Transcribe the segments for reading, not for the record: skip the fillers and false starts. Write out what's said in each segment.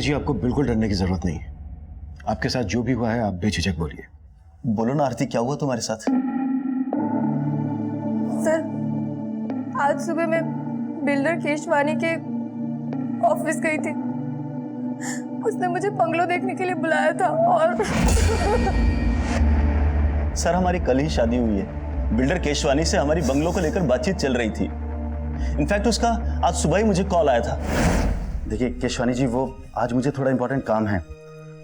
जी आपको बिल्कुल डरने की जरूरत नहीं है। आपके साथ जो भी हुआ है आप बेझिझक बोलिए। बोलो ना आरती, क्या हुआ तुम्हारे साथ? सर, आज सुबह मैं बिल्डर केशवानी के ऑफिस गई थी। उसने मुझे बंगलो देखने के लिए बुलाया था और सर, हमारी कल ही शादी हुई है। बिल्डर केशवानी से हमारी बंगलो को लेकर बातचीत चल रही थी। इनफैक्ट उसका आज सुबह ही मुझे कॉल आया था। देखिए केशवानी जी, वो आज मुझे थोड़ा इंपॉर्टेंट काम है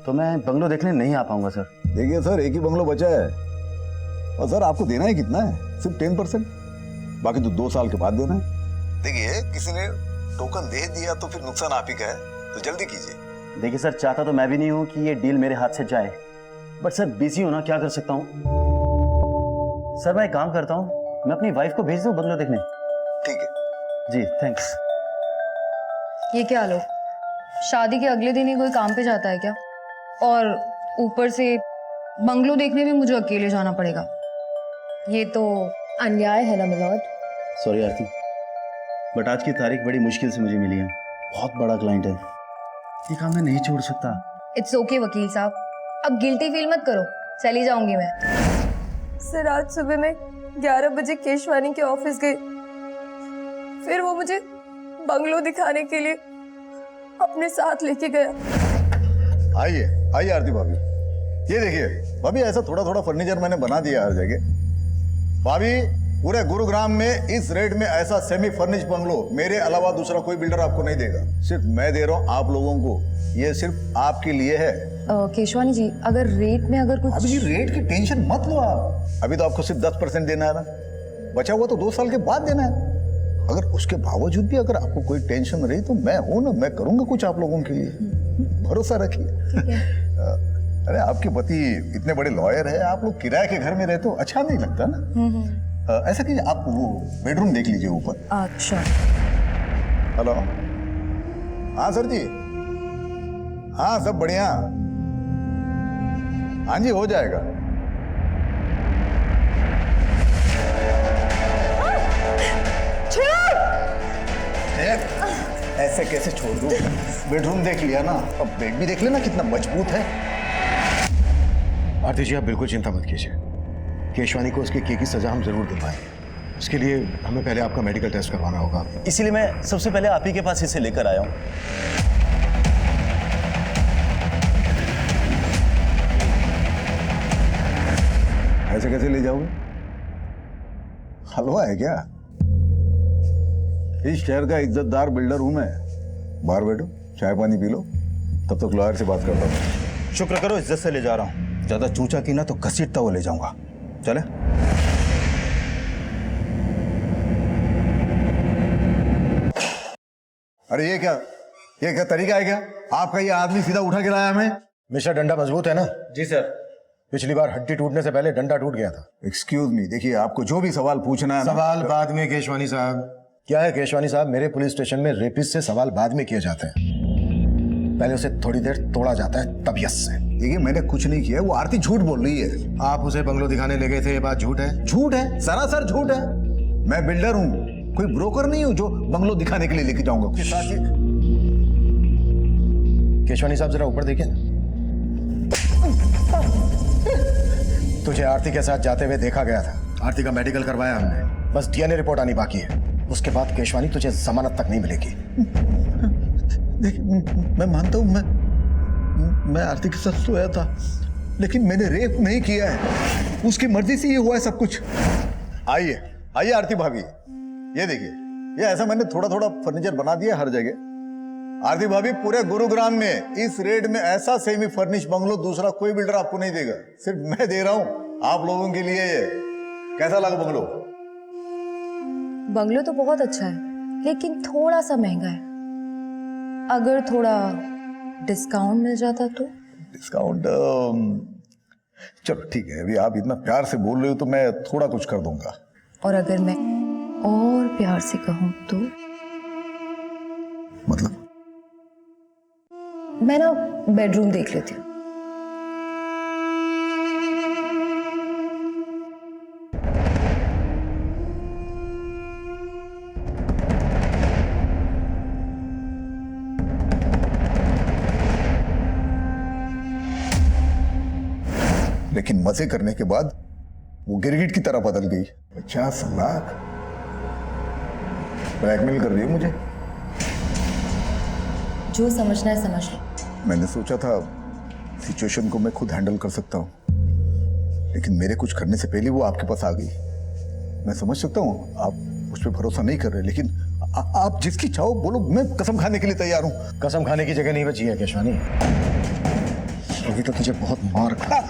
तो मैं बंगलो देखने नहीं आ पाऊंगा सर। देखिए सर, एक ही बंगलो बचा है और सर आपको देना ही कितना है? सिर्फ 10%। बाकी तो 2 साल के बाद देना है। देखिए, किसी ने टोकन दे दिया तो फिर नुकसान आप ही का है, तो जल्दी कीजिए। देखिए सर, चाहता तो मैं भी नहीं हूं कि ये डील मेरे हाथ से जाए, बट सर बिजी हूं ना, क्या कर सकता हूं। सर मैं एक काम करता हूं, मैं अपनी वाइफ को भेज दूं बंगलो देखने। ठीक है जी थैंक्स। ये क्या लो, शादी के अगले दिन ही कोई काम पे जाता है क्या? और ऊपर से बंगलो देखने भी मुझे अकेले जाना पड़ेगा। ये तो अन्याय है ना मिलॉर्ड। सॉरी आरती, बट आज की तारीख बड़ी मुश्किल से मुझे मिली है। बहुत बड़ा क्लाइंट है, ये काम मैं नहीं छोड़ सकता। इट्स ओके वकील साहब, अब गिल्टी फील मत करो, चली जाऊंगी मैं। सर आज सुबह मैं 11 बजे केशवानी के ऑफिस गई। फिर वो मुझे बंगलो दिखाने के लिए अपने साथ लेके गया। आइए आइए आरती भाभी, ये देखिए भाभी, ऐसा थोड़ा थोड़ा फर्नीचर मैंने बना दिया हर जगह। भाभी, पूरे गुरुग्राम में इस रेट में ऐसा सेमी फर्निश बंगलो मेरे अलावा दूसरा कोई बिल्डर आपको नहीं देगा। सिर्फ मैं दे रहा हूँ आप लोगों को, ये सिर्फ आपके लिए है। केशवानी जी, अगर रेट में अगर कुछ... अभी रेट की टेंशन मत लो आप। अभी तो आपको सिर्फ 10% देना है ना, बचा हुआ तो 2 साल के बाद देना है। अगर उसके बावजूद भी अगर आपको कोई टेंशन रही तो मैं हूं ना, मैं करूंगा कुछ आप लोगों के लिए, भरोसा रखिए। अरे आपके पति इतने बड़े लॉयर है, आप लोग किराए के घर में रहते हो, अच्छा नहीं लगता ना। ऐसा कीजिए, आप वो बेडरूम देख लीजिए ऊपर। अच्छा। हेलो, हाँ सर जी, हाँ सब बढ़िया, हाँ जी हो जाएगा। ऐसे कैसे छोड़ दूं? बेडरूम देख लिया ना, अब बेड भी देख लेना कितना मजबूत है। आरती जी आप बिल्कुल चिंता मत कीजिए, केशवानी को उसके की सजा हम जरूर दिलवाएंगे। उसके लिए हमें पहले आपका मेडिकल टेस्ट करवाना होगा। इसीलिए मैं सबसे पहले आप ही के पास इसे लेकर आया हूं। ऐसे कैसे ले जाओगे? हलवा है क्या? इस शहर का इज्जतदार बिल्डर हूं मैं। बाहर बैठो, चाय पानी पी लो, तब तक लॉयर से बात करता हूं। शुक्र करो इज्जत से ले जा रहा हूं, ज्यादा चूचा की ना तो घसीटता हुआ ले जाऊंगा। चले। अरे ये क्या तरीका है क्या आपका? ये आदमी सीधा उठा के लाया हमें। मिस्टर डंडा मजबूत है ना? जी सर। पिछली बार हड्डी टूटने से पहले डंडा टूट गया था। एक्सक्यूज मी, देखिए आपको जो भी सवाल पूछना है ना, सवाल बाद में केशवानी साहब। क्या है केशवानी साहब, मेरे पुलिस स्टेशन में रेपिस्ट से सवाल बाद में किए जाते हैं, पहले उसे थोड़ी देर तोड़ा जाता है तबीयत से। देखिए मैंने कुछ नहीं किया, वो आरती झूठ बोल रही है। आप उसे बंगलो दिखाने ले गए थे, ये बात झूठ है? झूठ है, सरासर झूठ है। मैं बिल्डर हूं, कोई ब्रोकर नहीं हूं जो बंगलो दिखाने के लिए लेके जाऊंगा। उसके साथ ही केशवानी साहब जरा ऊपर देखिए ना। तुझे आरती के साथ जाते हुए देखा गया था। आरती का मेडिकल करवाया हमने, बस डीएनए रिपोर्ट आनी बाकी है। उसके बाद केशवानी तुझे जमानत तक नहीं मिलेगी। देखिए मैं मानता हूं, मैं आरती के साथ सोया था, लेकिन मैंने रेप नहीं किया है। उसकी मर्जी से ये हुआ है सब कुछ। आइए आइए आरती भाभी, ये देखिए, ये ऐसा मैंने थोड़ा थोड़ा फर्नीचर बना दिया हर जगह। आरती भाभी, पूरे गुरुग्राम में इस रेट में ऐसा सेमी फर्निश बंगलो दूसरा कोई बिल्डर आपको नहीं देगा। सिर्फ मैं दे रहा हूं आप लोगों के लिए। ये कैसा लगा बंगलो? बंगलो तो बहुत अच्छा है, लेकिन थोड़ा सा महंगा है। अगर थोड़ा डिस्काउंट मिल जाता तो? डिस्काउंट? चलो ठीक है, अभी आप इतना प्यार से बोल रहे हो तो मैं थोड़ा कुछ कर दूंगा। और अगर मैं और प्यार से कहूं तो? मतलब? मैं ना बेडरूम देख लेती हूँ। लेकिन मजे करने के बाद वो गिरगिट की तरह बदल गई। 50 लाख ब्लैकमेल कर रही है मुझे। जो समझना है समझ लो। मैंने सोचा था सिचुएशन को मैं खुद हैंडल कर सकता हूँ, लेकिन मेरे कुछ करने से पहले वो आपके पास आ गई। मैं समझ सकता हूँ आप उस पर भरोसा नहीं कर रहे, लेकिन आप जिसकी चाहो बोलो, मैं कसम खाने के लिए तैयार हूँ। कसम खाने की जगह नहीं बची है केशवानी। अभी तो तुझे बहुत मार खा।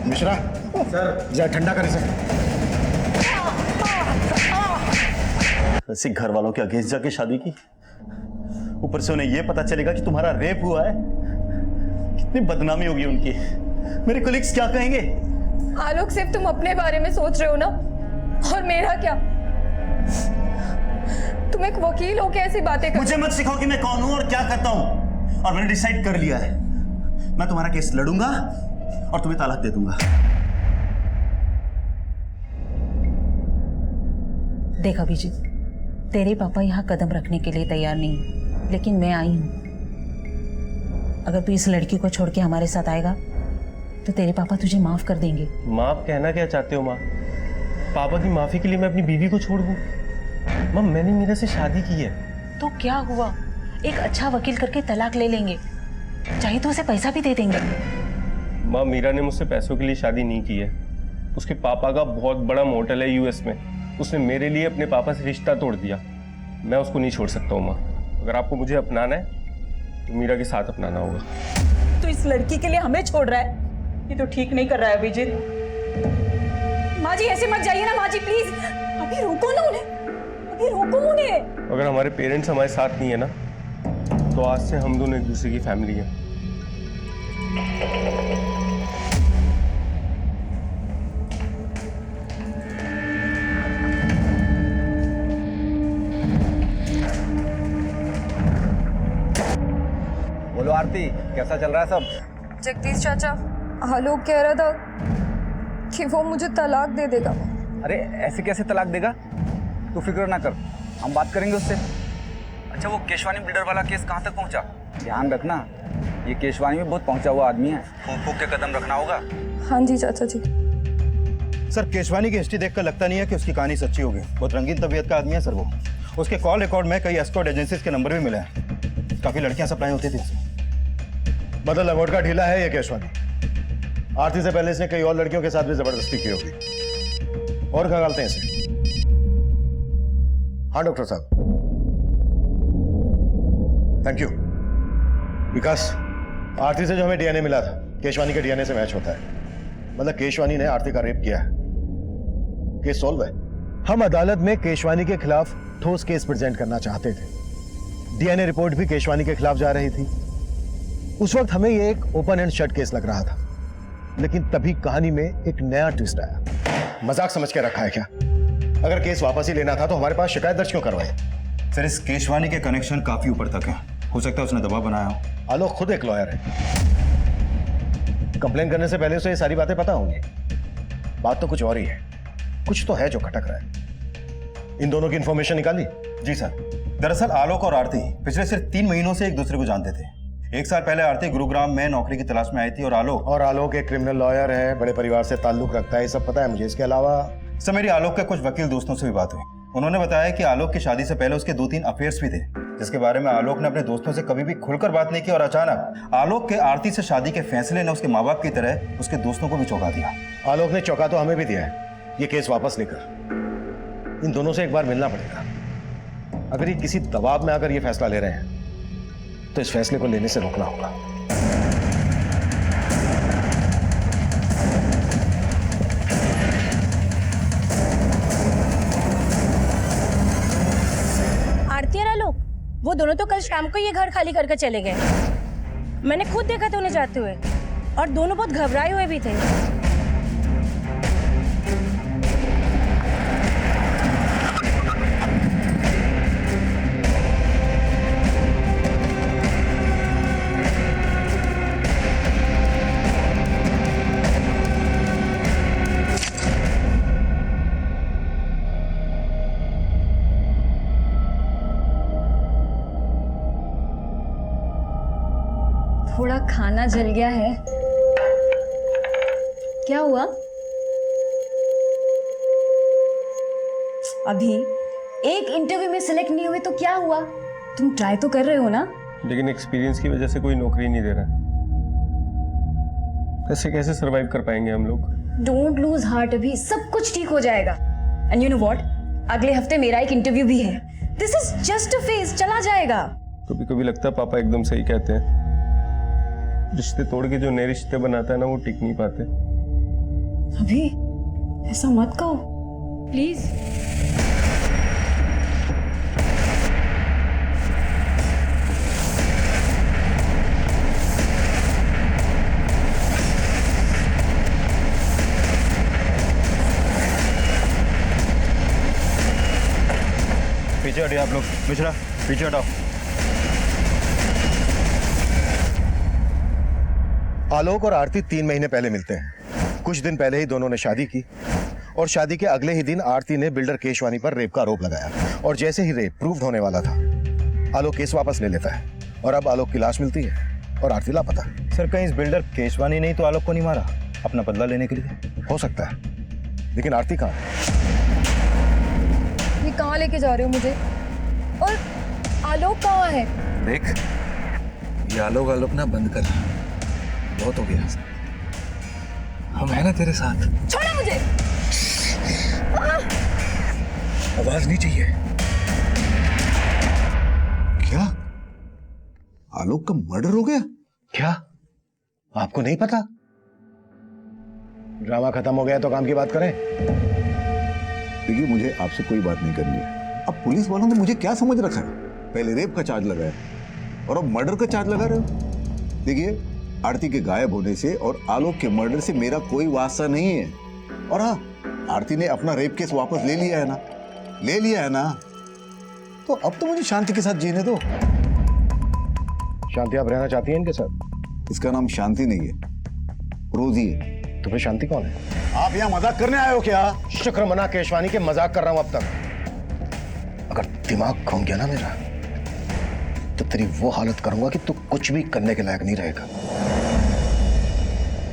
मिश्रा सर जा ठंडा कर इसे। ऐसे घर वालों के अगेंस्ट जाके शादी की, ऊपर से उन्हें यह पता चलेगा कि तुम्हारा रेप हुआ है, कितनी बदनामी होगी उनकी। मेरे कोलिग्स क्या कहेंगे? आलोक सिर्फ तुम अपने बारे में सोच रहे हो ना, और मेरा क्या? तुम एक वकील हो के ऐसी बातें कर। मुझे मत सिखाओ कि मैं कौन हूं और क्या करता हूं। और मैंने डिसाइड कर लिया है, मैं तुम्हारा केस लड़ूंगा और तुम्हें तलाक दे दूंगा। देख अभिजीत, तेरे पापा यहाँ कदम रखने के लिए तैयार नहीं, लेकिन मैं आई हूँ। अगर तू इस लड़की को छोड़ के हमारे साथ आएगा तो तेरे पापा तुझे माफ कर देंगे। माफ कहना क्या चाहते हो माँ? पापा की माफी के लिए मैं अपनी बीवी को छोड़ दूँ? माँ मैंने मीरा से शादी की है। तो क्या हुआ, एक अच्छा वकील करके तलाक ले लेंगे, चाहे तो उसे पैसा भी दे देंगे। माँ मीरा ने मुझसे पैसों के लिए शादी नहीं की है। उसके पापा का बहुत बड़ा मोटल है यूएस में, उसने मेरे लिए अपने पापा से रिश्ता तोड़ दिया। मैं उसको नहीं छोड़ सकता हूँ माँ। अगर आपको मुझे अपनाना है तो मीरा के साथ अपनाना होगा। तो इस लड़की के लिए हमें छोड़ रहा है, ये तो ठीक नहीं कर रहा है अभिजीत। माँ जी ऐसे मत जाइए ना, माँ जी प्लीज, अभी रोको ना उन्हें, अभी रोको उन्हें। अगर हमारे पेरेंट्स हमारे साथ नहीं है ना, तो आज से हम दोनों एक दूसरे की फैमिली है। बोलो आरती, कैसा चल रहा है सब? जगदीश चाचा, आलोक कह रहा था कि वो मुझे तलाक दे देगा। अरे ऐसे कैसे तलाक देगा? तू फिक्र ना कर, हम बात करेंगे उससे। अच्छा वो केशवानी बिल्डर वाला केस कहाँ तक पहुँचा? ध्यान रखना, ये केशवानी में बहुत पहुँचा हुआ आदमी है, फूंक फूंक के कदम रखना होगा। हाँ जी चाचा जी। सर केशवानी की हिस्ट्री देखकर लगता नहीं है कि उसकी कहानी सच्ची होगी। बहुत रंगीन तबीयत का आदमी है सर वो। उसके कॉल रिकॉर्ड में कई एस्कॉर्ट एजेंसीज के नंबर भी मिले हैं, काफ़ी लड़कियाँ सप्लाई होती थी। मतलब लंगोट का ढीला है ये केशवानी। आरती से पहले इसने कई और लड़कियों के साथ भी जबरदस्ती की होगी। और खंगालते हैं इसे। हाँ डॉक्टर साहब। Thank you. विकास, आरती से जो हमें डीएनए मिला था केशवानी के डीएनए से मैच होता है। मतलब केशवानी ने आरती का रेप किया है। केस सॉल्व है। हम अदालत में केशवानी के खिलाफ ठोस केस प्रेजेंट करना चाहते थे। डीएनए रिपोर्ट भी केशवानी के खिलाफ जा रही थी। उस वक्त हमें यह एक ओपन एंड शट केस लग रहा था, लेकिन तभी कहानी में एक नया ट्विस्ट आया। मजाक समझ के रखा है क्या? अगर केस वापस ही लेना था तो हमारे पास शिकायत दर्ज क्यों करवाई? सर इस केशवानी के कनेक्शन काफ़ी ऊपर तक है, हो सकता है उसने दबाव बनाया हो। आलोक खुद एक लॉयर है। कंप्लेन करने से पहले उसे ये सारी बातें पता होंगी। बात तो कुछ और ही है, कुछ तो है जो खटक रहा है। इन दोनों की इंफॉर्मेशन निकाली? जी सर, दरअसल आलोक और आरती पिछले सिर्फ 3 महीनों से एक दूसरे को जानते थे। 1 साल पहले आरती गुरुग्राम में नौकरी की तलाश में आई थी और आलोक एक क्रिमिनल लॉयर है, बड़े परिवार से ताल्लुक रखता है, ये सब पता है मुझे। इसके अलावा सर मेरी आलोक के कुछ वकील दोस्तों से भी बात हुई। उन्होंने बताया कि आलोक की शादी से पहले उसके 2-3 अफेयर्स भी थे, जिसके बारे में आलोक ने अपने दोस्तों से कभी भी खुलकर बात नहीं की। और अचानक आलोक के आरती से शादी के फैसले ने उसके माँ बाप की तरह उसके दोस्तों को भी चौंका दिया। आलोक ने चौंका तो हमें भी दिया है। ये केस वापस लेकर इन दोनों से एक बार मिलना पड़ेगा। अगर ये किसी दबाव में आकर ये फैसला ले रहे हैं तो इस फैसले को लेने से रोकना होगा। आरती और आलोक, वो दोनों तो कल शाम को ये घर खाली करके चले गए। मैंने खुद देखा था उन्हें जाते हुए, और दोनों बहुत घबराए हुए भी थे। थोड़ा खाना जल गया है क्या हुआ? अभी एक इंटरव्यू में सिलेक्ट नहीं हुए तो क्या हुआ? तुम ट्राई तो कर रहे हो ना? लेकिन एक्सपीरियंस की वजह से कोई नौकरी नहीं दे रहा है। ऐसे कैसे सरवाइव कर पाएंगे हम लोग? डोंट लूज हार्ट, अभी सब कुछ ठीक हो जाएगा। एंड यू नो व्हाट, अगले हफ्ते मेरा एक इंटरव्यू भी है। This is just a phase, चला जाएगा। कभी कभी लगता है पापा एकदम सही कहते हैं। रिश्ते तोड़ के जो नए रिश्ते बनाता है ना, वो टिक नहीं पाते। अभी ऐसा मत कहो प्लीज। पीछे हटिए आप लोग, मिश्रा पीछे हटाओ। आलोक और आरती 3 महीने पहले मिलते हैं। कुछ दिन पहले ही दोनों ने शादी की और शादी के अगले ही दिन आरती ने बिल्डर केशवानी पर रेप का आरोप लगाया और जैसे ही रेप प्रूव होने वाला था, आलोक केस वापस ले लेता है और अब आलोक की लाश मिलती है और आरती लापता। सर कहीं इस बिल्डर केशवानी नहीं तो आलोक को नहीं मारा अपना बदला लेने के लिए? हो सकता है, लेकिन आरती कहाँ है? ये कहाँ लेके जा रहे हो मुझे? और आलोक कहाँ है? देख, ये आलोक आलोक ना बंद कर, बहुत हो गया। हम है ना तेरे साथ। छोड़ो मुझे। आवाज नहीं चाहिए। क्या आलोक का मर्डर हो गया? क्या आपको नहीं पता? ड्रामा खत्म हो गया तो काम की बात करें। देखिए, मुझे आपसे कोई बात नहीं करनी है। अब पुलिस वालों ने मुझे क्या समझ रखा है? पहले रेप का चार्ज लगाया और अब मर्डर का चार्ज लगा रहे हो। देखिए, आरती के गायब होने से और आलोक के मर्डर से मेरा कोई वास्ता नहीं है। और हाँ, आरती ने अपना रेप केस वापस ले लिया है ना, ले लिया है ना, तो अब तो मुझे शांति के साथ जीने दो। शांति आप रहना चाहती हैं इनके साथ? इसका नाम शांति नहीं है, रोजी है। तो फिर शांति कौन है? आप यहाँ मजाक करने आए हो क्या? शुक्र मना केशवानी के मजाक कर रहा हूं अब तक। अगर दिमाग घूम गया ना मेरा, तो तेरी वो हालत करूंगा कि तू कुछ भी करने के लायक नहीं रहेगा।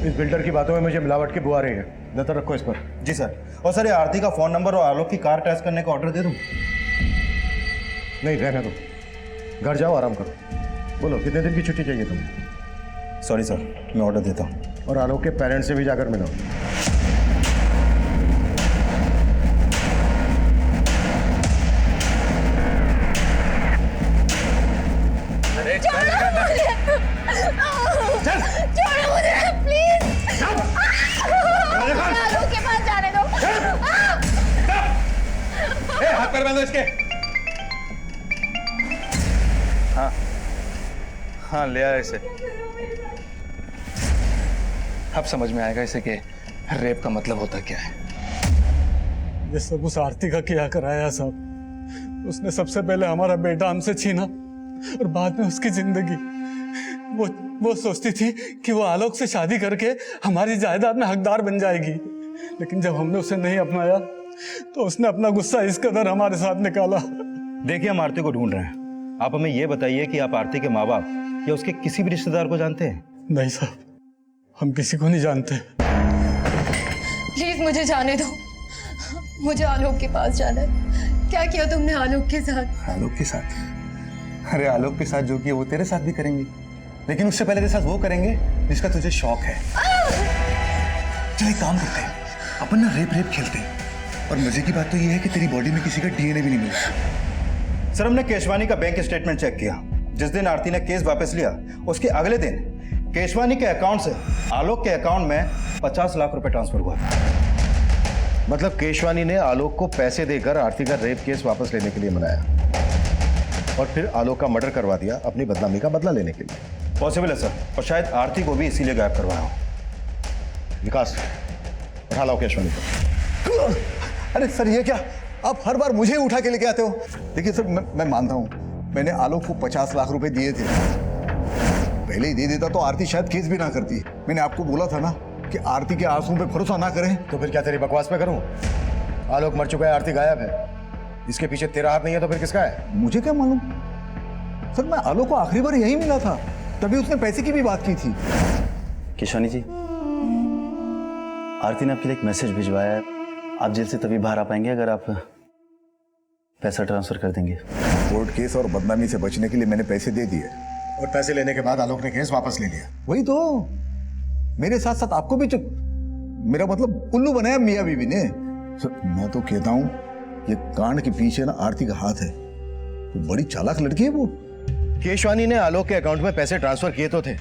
इस बिल्डर की बातों में मुझे मिलावट की बुआ रही है। नजर रखो इस पर। जी सर। और सर ये आरती का फोन नंबर और आलोक की कार ट्रेस करने का ऑर्डर दे दूं? नहीं, रहने दो। घर जाओ, आराम करो। बोलो कितने दिन की छुट्टी चाहिए तुम्हें? सॉरी सर, मैं ऑर्डर देता हूँ। और आलोक के पेरेंट्स से भी जाकर मिलो। छोड़ो मुझे प्लीज। आलोक के पास जाने दो। हाथ पैर बांधो इसके। हाँ ले आया इसे। अब समझ में आएगा इसे कि रेप का मतलब होता क्या है। ये सब उस आरती का किया कराया साहब। उसने सबसे पहले हमारा बेटा हमसे छीना और बाद में उसकी जिंदगी। वो सोचती थी कि वो आलोक से शादी करके हमारी जायदाद में हकदार बन जाएगी, लेकिन जब हमने उसे नहीं अपनाया तो उसने अपना गुस्सा इस कदर हमारे साथ निकाला। देखिए, हम आरती को ढूंढ रहे हैं। आप हमें यह बताइए कि आप आरती के माँ बाप या उसके किसी भी रिश्तेदार को जानते हैं? नहीं साहब, हम किसी को नहीं जानते। प्लीज मुझे जाने दो। मुझे आलोक के पास जाना है। क्या किया तुमने आलोक के साथ? आलोक के साथ? अरे आलोक के साथ जो किया वो तेरे साथ भी करेंगे, लेकिन उससे पहले तेरे साथ वो करेंगे जिसका तुझे शौक है। चल एक काम करते हैं, अपन ना रेप खेलते हैं। और मजे की बात तो ये है कि तेरी बॉडी में किसी का डीएनए भी नहीं मिला। सर, हमने केशवानी का बैंक स्टेटमेंट चेक किया। जिस दिन आरती ने केस वापस लिया, उसके अगले दिन केशवानी के अकाउंट से आलोक के अकाउंट में 50 लाख रुपए ट्रांसफर हुआ था। मतलब केशवानी ने आलोक को पैसे देकर आरती का रेप केस वापस लेने के लिए मनाया और फिर आलोक का मर्डर करवा दिया अपनी बदनामी का बदला लेने के लिए। पॉसिबल है सर, और शायद आरती को भी इसीलिए गायब करवाया हो। विकास, उठा लाओ केशवानी को। अरे सर, ये क्या आप हर बार मुझे उठा के लेके आते हो? देखिए सर, मैं मानता हूँ मैंने आलोक को 50 लाख रुपए दिए थे। पहले ही दे देता तो आरती शायद केस भी ना करती। मैंने आपको बोला था ना कि आरती के आंसुओं पे भरोसा ना करें। तो फिर क्या तेरी बकवास पे करूं? आलोक मर चुका है, आरती गायब है। इसके पीछे तेरा हाथ नहीं है तो फिर किसका है? मुझे क्या मालूम सर, मैं आलोक को आखिरी बार यही मिला था, तभी उसने पैसे की भी बात की थी। केशवानी जी, आरती ने आपके लिए एक मैसेज भिजवाया है। आप जेल से तभी बाहर आ पाएंगे अगर आप पैसा ट्रांसफर कर देंगे। कोर्ट केस और बदनामी से बचने के लिए मैंने पैसे दे दिए। और पैसे लेने के बाद आलोक ने केस वापस ले लिया। वही तो, मेरे साथ साथ आपको भी मेरा मतलब उल्लू बनाया मियां बीवी ने। सर, मैं तो कहता हूं ये कांड के पीछे ना आरती का हाथ है। तो बड़ी चालाक लड़की है वो। केशवानी ने आलोक के अकाउंट में पैसे ट्रांसफर किए तो थे,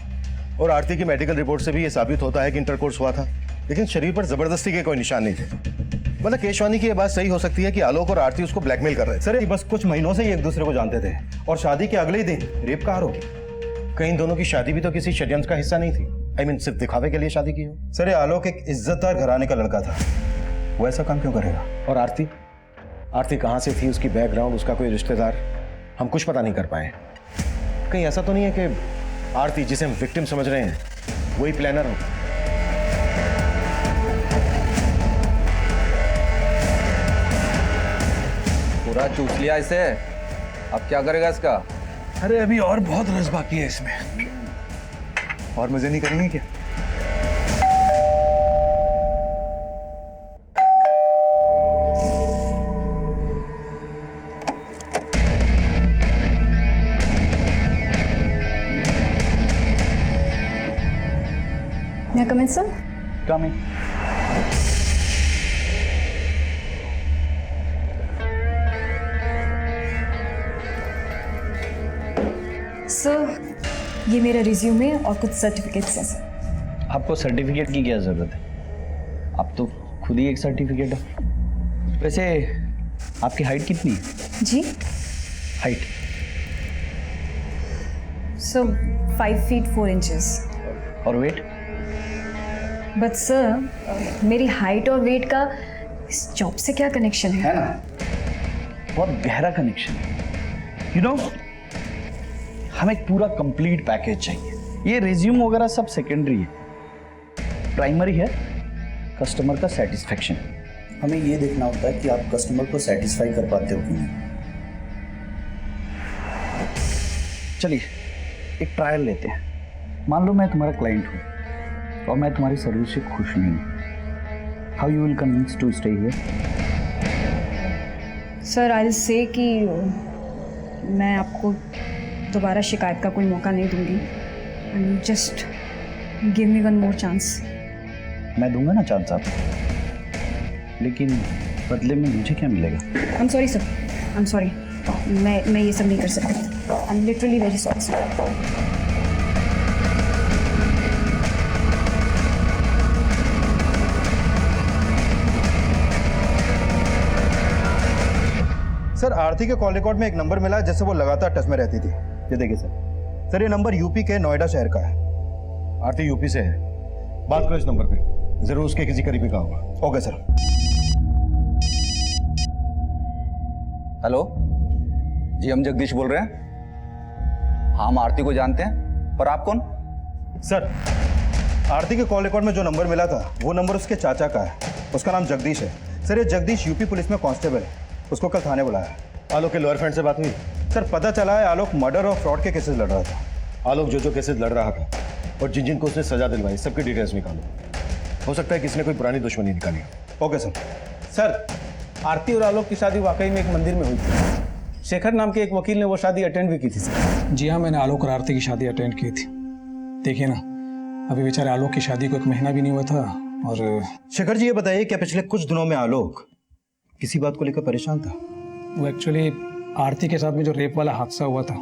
और आरती की मेडिकल रिपोर्ट से भी यह साबित होता है कि इंटरकोर्स हुआ था, लेकिन शरीर पर जबरदस्ती के कोई निशान नहीं थे। मतलब केशवानी की यह बात सही हो सकती है कि आलोक और आरती उसको ब्लैकमेल कर रहे थे। सर ये बस कुछ महीनों से ही एक दूसरे को जानते थे और शादी के अगले ही दिन रेप का आरोप। कहीं दोनों की शादी भी तो किसी षड्यंत्र का हिस्सा नहीं थी। I mean, सिर्फ दिखावे के लिए शादी की हो। सर ये आलोक एक इज्जतदार घराने का लड़का था, वो ऐसा काम क्यों करेगा? और आरती आरती कहाँ से थी, उसकी बैकग्राउंड, उसका कोई रिश्तेदार, हम कुछ पता नहीं कर पाए। कहीं ऐसा तो नहीं है कि आरती जिसे हम विक्टिम समझ रहे हैं वही प्लानर हो? पूरा चूस लिया इसे, अब क्या करेगा इसका? अरे अभी और बहुत रस बाकी है इसमें। और मजे नहीं करेंगे क्या? May I come in, sir? Come in. Sir, ये मेरा रिज्यूमे और कुछ सर्टिफिकेट्स हैं सर। आपको सर्टिफिकेट की क्या जरूरत है? आप तो खुद ही एक सर्टिफिकेट हो। वैसे आपकी हाइट कितनी है? जी हाइट सर 5 feet 4 inches। और वेट? बट सर मेरी हाइट और वेट का इस जॉब से क्या कनेक्शन है? ना, बहुत गहरा कनेक्शन है। यू नो, हमें एक पूरा कंप्लीट पैकेज चाहिए। ये रिज्यूम वगैरह सब सेकेंडरी है, प्राइमरी है कस्टमर का सेटिस्फेक्शन। हमें ये देखना होता है कि आप कस्टमर को सेटिस्फाई कर पाते हो कि नहीं। चलिए एक ट्रायल लेते हैं। मान लो मैं तुम्हारा क्लाइंट हूँ और मैं तुम्हारी सर्विस से खुश नहीं हूँ। How you will convince to stay here? Sir I will say कि मैं आपको दोबारा शिकायत का कोई मौका नहीं दूंगी। And just give me one more chance. मैं दूंगा ना चांस आपको, लेकिन बदले में मुझे क्या मिलेगा? I am sorry sir, I am sorry. मैं ये सब नहीं कर सकती। I am literally very sorry sir. Sir Aarti के कॉल रिकॉर्ड में एक नंबर मिला जिससे वो लगातार टच में रहती थी। ये देखिए सर, ये नंबर यूपी के नोएडा शहर का है। आरती यूपी से है, बात करो इस नंबर पे, जरूर उसके किसी करीबी का होगा। Okay sir. हेलो जी, हम जगदीश बोल रहे हैं। हाँ, हम आरती को जानते हैं, पर आप कौन? सर आरती के कॉल रिकॉर्ड में जो नंबर मिला था वो नंबर उसके चाचा का है, उसका नाम जगदीश है। सर ये जगदीश यूपी पुलिस में कांस्टेबल है, उसको कल थाने बुलाया। आलोक के लॉयर फ्रेंड से बात हुई? सर पता चला है आलोक मर्डर और फ्रॉड के केसेस लड़ रहा था। आलोक जो केसेस लड़ रहा था और जिन जिन को उसने सजा दिलवाई सबकी डिटेल्स निकालो। हो सकता है किसी ने कोई पुरानी दुश्मनी निकाली। Okay sir. सर आरती और आलोक की शादी वाकई में एक मंदिर में हुई थी। शेखर नाम के एक वकील ने वो शादी अटेंड भी की थी सर। जी हाँ, मैंने आलोक और आरती की शादी अटेंड की थी। देखिए ना, अभी बेचारे आलोक की शादी को 1 महीना भी नहीं हुआ था। और शेखर जी ये बताइए, क्या पिछले कुछ दिनों में आलोक किसी बात को लेकर परेशान था? वो एक्चुअली आरती के साथ में जो रेप वाला हादसा हुआ था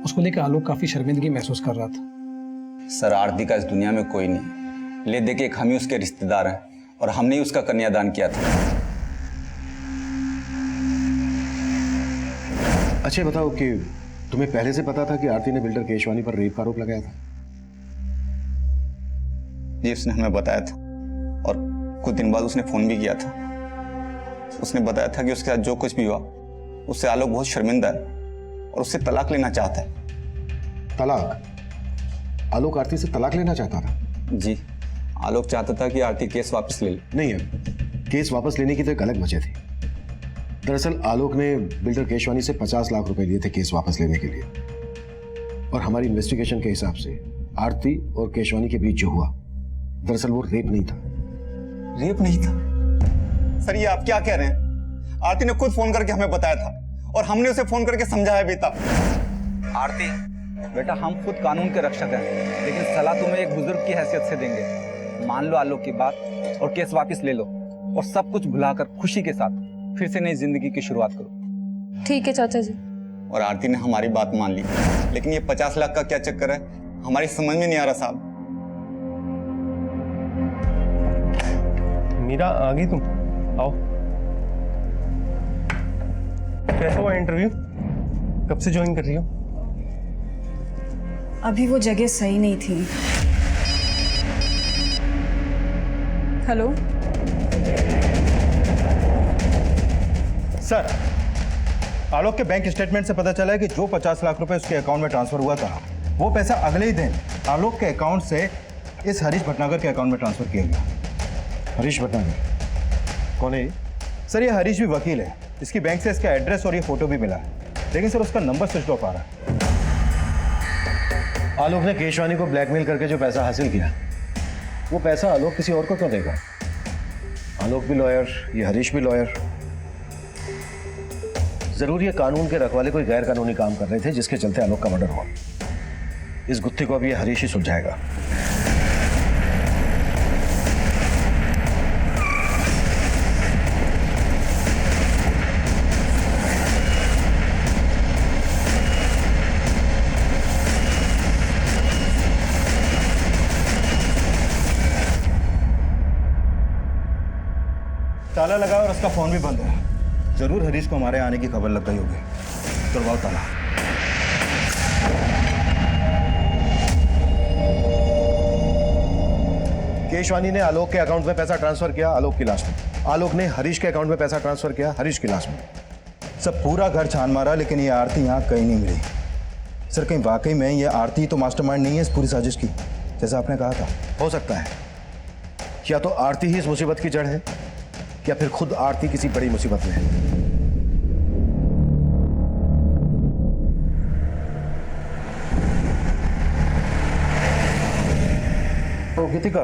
उसको लेकर आलोक काफी शर्मिंदगी महसूस कर रहा था। सर आरती का इस दुनिया में कोई नहीं, ले दे के एक हम ही उसके रिश्तेदार हैं और हमने ही उसका कन्यादान किया था। अच्छा बताओ कि तुम्हें पहले से पता था कि आरती ने बिल्डर केशवानी पर रेप का आरोप लगाया था? जी उसने हमें बताया था और कुछ दिन बाद उसने फोन भी किया था। उसने बताया था कि उसके साथ जो कुछ भी हुआ उससे आलोक बहुत शर्मिंदा है और उससे तलाक लेना चाहता है। तलाक? आलोक आरती से तलाक लेना चाहता था? जी, आलोक चाहता था कि आरती केस वापस ले ले। नहीं है, केस वापस लेने की तो एक अलग वजह थी। दरअसल आलोक ने बिल्डर केशवानी से 50 लाख रुपए लिए थे केस वापस लेने के लिए, और हमारी इन्वेस्टिगेशन के हिसाब से आरती और केशवानी के बीच जो हुआ दरअसल वो रेप नहीं था, रेप नहीं था। सर ये आप क्या कह रहे हैं? आरती ने खुद फोन करके हमें बताया था और हमने उसे फोन करके समझाया भी था। आरती बेटा, हम खुद कानून के रक्षक हैं, लेकिन सलाह तुम्हें एक बुजुर्ग की हैसियत से देंगे। मान लो आलोक की बात और केस वापस ले लो और सब कुछ भुलाकर खुशी के साथ फिर से नई जिंदगी की शुरुआत करो। ठीक है चाचा जी। और आरती ने हमारी बात मान ली, लेकिन ये 50 लाख का क्या चक्कर है, हमारी समझ में नहीं आ रहा साहब। मीरा आ गई तुम? आओ। कैसा हुआ इंटरव्यू? कब से ज्वाइन कर रही हो? अभी वो जगह सही नहीं थी। हेलो सर, आलोक के बैंक स्टेटमेंट से पता चला है कि जो 50 लाख रुपए उसके अकाउंट में ट्रांसफर हुआ था, वो पैसा अगले ही दिन आलोक के अकाउंट से इस हरीश भटनागर के अकाउंट में ट्रांसफर किया गया। हरीश भटनागर कौन है ये? सर ये हरीश भी वकील है, इसकी बैंक से इसका एड्रेस और ये फोटो भी मिला है, लेकिन सर उसका नंबर स्विच ऑफ आ रहा है। आलोक ने केशवानी को ब्लैकमेल करके जो पैसा हासिल किया, वो पैसा आलोक किसी और को क्यों देगा? आलोक भी लॉयर, ये हरीश भी लॉयर। जरूर ये कानून के रखवाले कोई गैर कानूनी काम कर रहे थे जिसके चलते आलोक का मर्डर हुआ। इस गुत्थी को अब ये हरीश ही सुलझाएगा। ताला लगा और उसका फोन भी बंद है। जरूर हरीश को हमारे आने की खबर लग गई होगी। तुड़वाओ ताला। केशवानी ने आलोक के अकाउंट में पैसा ट्रांसफर किया आलोक की लाश में। आलोक ने हरीश के अकाउंट में पैसा ट्रांसफर किया हरीश की लाश में। सब पूरा घर छान मारा, लेकिन ये आरती यहाँ कहीं नहीं मिली। सर कहीं वाकई में ये आरती तो मास्टरमाइंड नहीं है इस पूरी साजिश की, जैसा आपने कहा था? हो सकता है या तो आरती ही इस मुसीबत की जड़ है, या फिर खुद आरती किसी बड़ी मुसीबत में है। ओ गीतिका,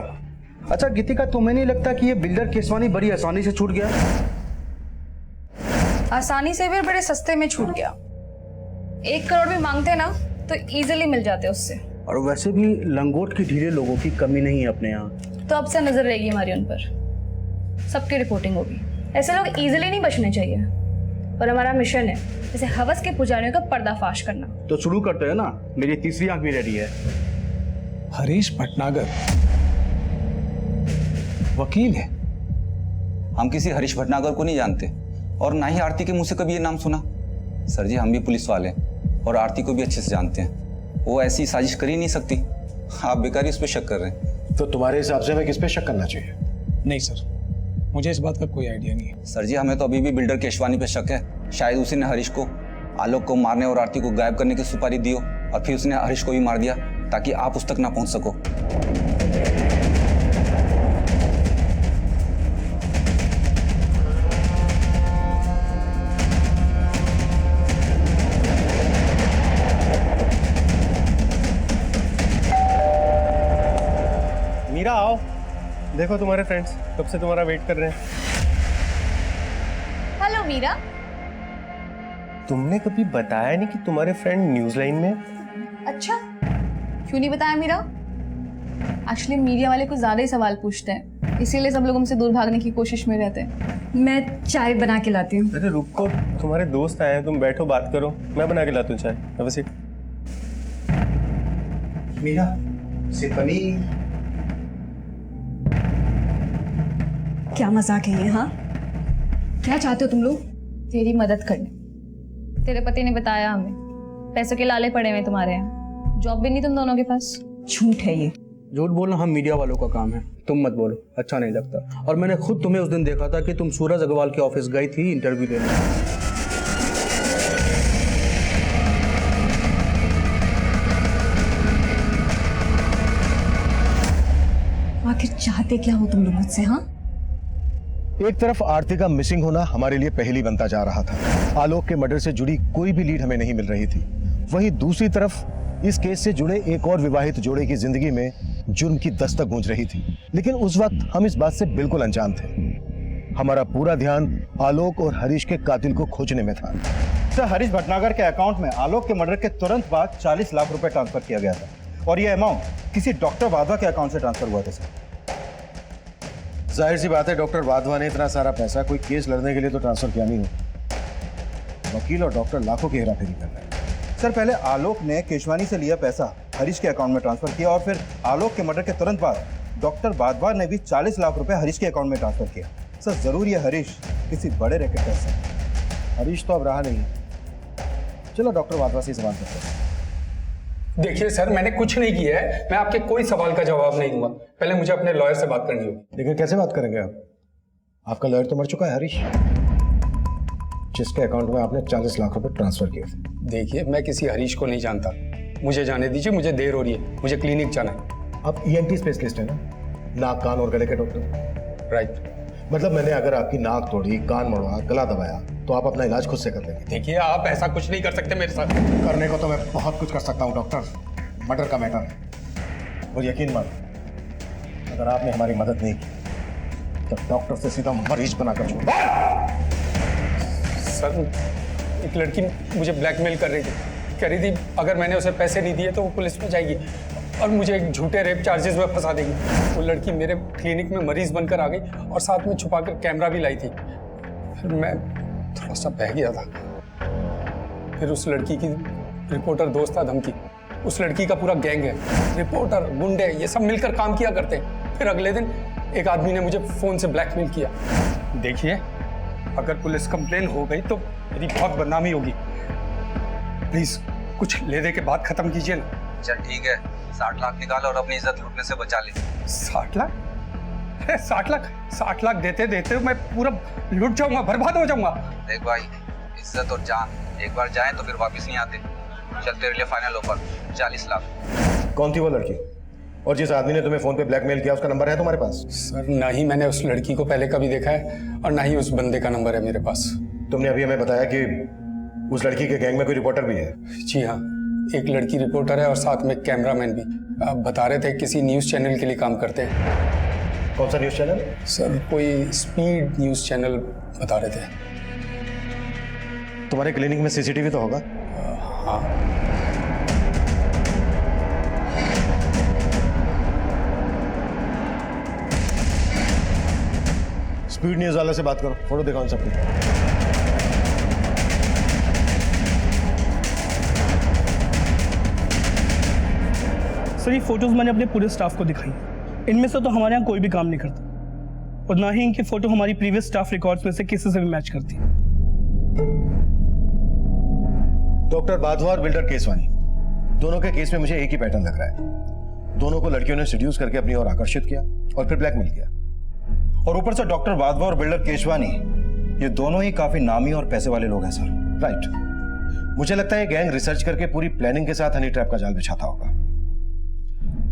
अच्छा गीतिका, तुम्हें नहीं लगता कि ये बिल्डर केशवानी बड़ी आसानी से छूट गया? आसानी से भी बड़े सस्ते में छूट गया। 1 करोड़ भी मांगते ना तो इजीली मिल जाते उससे। और वैसे भी लंगोट की ढीले लोगों की कमी नहीं है अपने यहाँ। तो अब से नजर रहेगी हमारी उन पर, सबकी रिपोर्टिंग होगी। ऐसे लोग इजीली नहीं बचने चाहिए, और हमारा मिशन है जैसे हवस के पुजारियों का पर्दाफाश करना। तो शुरू करते हैं ना, मेरी तीसरी आंख भी रेडी है। हरीश भटनागर वकील है। हम किसी हरीश भटनागर को नहीं जानते और ना ही आरती के मुंह से कभी ये नाम सुना। सर जी हम भी पुलिस वाले हैं और आरती को भी अच्छे से जानते हैं। वो ऐसी साजिश कर ही नहीं सकती। आप बेकार ही उस पर शक कर रहे हैं। तो तुम्हारे हिसाब से हमें किस पे शक करना चाहिए? नहीं सर, मुझे इस बात का कोई आइडिया नहीं है। सर जी हमें तो अभी भी बिल्डर केशवानी पे शक है। शायद उसी ने हरीश को आलोक को मारने और आरती को गायब करने की सुपारी दी हो और फिर उसने हरीश को भी मार दिया ताकि आप उस तक ना पहुंच सको। मीरा आओ, देखो तुम्हारे फ्रेंड्स कब से तुम्हारा वेट कर रहे हैं। हेलो मीरा। तुमने कभी बताया नहीं कि तुम्हारे फ्रेंड न्यूज लाइन में? अच्छा, क्यों नहीं बताया मीरा? एक्चुअली मीडिया वाले कुछ ज्यादा ही सवाल पूछते हैं, इसीलिए सब लोग हमसे दूर भागने की कोशिश में रहते हैं। मैं चाय बना के लाती हूँ। अरे रुको, तुम्हारे दोस्त आए हैं, तुम बैठो बात करो, मैं बना के लाता हूँ चाय। अब सीट। मीरा से पनीर। क्या मजाक है ये? हाँ, क्या चाहते हो तुम लोग? तेरी मदद करने। तेरे पति ने बताया हमें पैसों के लाले पड़े हुए तुम्हारे यहाँ, जॉब भी नहीं तुम दोनों के पास। झूठ है ये। झूठ बोलना हम मीडिया वालों का काम है, तुम मत बोलो, अच्छा नहीं लगता। और मैंने खुद तुम्हें उस दिन देखा था कि तुम सूरज अग्रवाल के ऑफिस गई थी इंटरव्यू देने। आखिर चाहते क्या हो तुम लोग मुझसे? हाँ, एक तरफ आरती का मिसिंग होना हमारे लिए पहेली बनता जा रहा था। आलोक के मर्डर से जुड़ी कोई भी लीड हमें नहीं मिल रही थी। वहीं दूसरी तरफ इस केस से जुड़े एक और विवाहित जोड़े की जिंदगी में जुर्म की दस्तक गूंज रही थी, लेकिन उस वक्त हम इस बात से बिल्कुल अनजान थे। हमारा पूरा ध्यान आलोक और हरीश के कातिल को खोजने में था। सर, हरीश भटनागर के अकाउंट में आलोक के मर्डर के तुरंत बाद 40 लाख रुपए ट्रांसफर किया गया था और यह अमाउंट किसी डॉक्टर वाधवा के अकाउंट से ट्रांसफर हुआ था सर। जाहिर सी बात है, डॉक्टर वाधवा ने इतना सारा पैसा कोई केस लड़ने के लिए तो ट्रांसफर किया नहीं हो। वकील और डॉक्टर लाखों की हेराफेरी कर रहे हैं। सर, पहले आलोक ने केशवानी से लिया पैसा हरीश के अकाउंट में ट्रांसफर किया और फिर आलोक के मर्डर के तुरंत बाद डॉक्टर वाधवा ने भी 40 लाख रुपए हरीश के अकाउंट में ट्रांसफर किया। सर, जरूर ये हरीश किसी बड़े रैकेट का हिस्सा है। हरीश तो अब रहा नहीं। चलो डॉक्टर वाधवा से सवाल करते हैं। देखिए सर, मैंने कुछ नहीं किया है, मैं आपके कोई सवाल का जवाब नहीं दूंगा। पहले मुझे अपने लॉयर से बात करनी होगी। लेकिन कैसे बात करेंगे आप? आपका लॉयर तो मर चुका है, हरीश, जिसके अकाउंट में आपने 40 लाख रुपए ट्रांसफर किए थे। देखिए, मैं किसी हरीश को नहीं जानता, मुझे जाने दीजिए, मुझे देर हो रही है, मुझे क्लिनिक जाना है। आप ENT स्पेशलिस्ट है ना, नाक कान और गले के डॉक्टर? राइट। मतलब मैंने अगर आपकी नाक तोड़ी, कान मोड़ा, गला दबाया तो आप अपना इलाज खुद से कर लेंगे? देखिए, आप ऐसा कुछ नहीं कर सकते मेरे साथ। करने को तो मैं बहुत कुछ कर सकता हूँ डॉक्टर, मर्डर का मैटर है। और यकीन मानो, अगर आपने हमारी मदद नहीं की तो डॉक्टर से सीधा मरीज बनाकर छोड़। सर, एक लड़की मुझे ब्लैकमेल कर रही थी, कह रही थी अगर मैंने उसे पैसे नहीं दिए तो वो पुलिस में जाएगी और मुझे एक झूठे रेप चार्जेस में फंसा देगी। वो लड़की मेरे क्लिनिक में मरीज बनकर आ गई और साथ में छुपाकर कैमरा भी लाई थी। फिर मैं थोड़ा सा बह गया था। फिर उस लड़की की रिपोर्टर दोस्त था धमकी, उस लड़की का पूरा गैंग है, रिपोर्टर, गुंडे, ये सब मिलकर काम किया करते हैं। फिर अगले दिन एक आदमी ने मुझे फोन से ब्लैकमेल किया। देखिए, अगर पुलिस कंप्लेन हो गई तो मेरी बहुत बदनामी होगी। प्लीज कुछ ले दे के बात खत्म कीजिए ना। चल ठीक है, 60 लाख निकालो और अपनी इज्जत लूटने से बचा ले। 60 लाख? 60 लाख देते देते मैं पूरा लुट जाऊंगा, बर्बाद हो जाऊंगा। देख भाई, इज्जत और जान एक बार जाए तो फिर वापस नहीं आते। चल, तेरे लिए फाइनल ऑफर 40 लाख। कौन थी वो लड़की? और जिस आदमी ने तुम्हें फोन पे ब्लैकमेल किया, उसका नंबर है तुम्हारे पास? सर, ना ही मैंने उस लड़की को पहले कभी देखा है और ना ही उस बंदे का नंबर है मेरे पास। तुमने अभी हमें बताया कि उस लड़की के गैंग में कोई रिपोर्टर भी है। जी हाँ, एक लड़की रिपोर्टर है और साथ में कैमरामैन भी। आप बता रहे थे किसी न्यूज़ चैनल के लिए काम करते हैं। कौन सा न्यूज़ चैनल? सर, कोई स्पीड न्यूज़ चैनल बता रहे थे। तुम्हारे क्लिनिक में CCTV तो होगा? हाँ। स्पीड न्यूज़ वाले से बात करो, फोटो दिखाओ सबको। सर, ये फोटोज मैंने अपने पूरे स्टाफ को दिखाई। इनमें से तो हमारे यहाँ कोई भी काम नहीं करता और ना ही इनकी फोटो हमारी प्रीवियस स्टाफ रिकॉर्ड्स में से किसी से भी मैच करती। डॉक्टर वाधवा और बिल्डर केसवानी, दोनों के केस में मुझे एक ही पैटर्न लग रहा है। दोनों को लड़कियों ने सेड्यूस करके अपनी ओर आकर्षित किया और फिर ब्लैकमेल किया। और ऊपर से डॉक्टर वाधवा और बिल्डर केशवानी, ये दोनों ही काफी नामी और पैसे वाले लोग हैं सर। राइट। मुझे लगता है गैंग रिसर्च करके पूरी प्लानिंग के साथ हनी ट्रैप का जाल बिछाता होगा।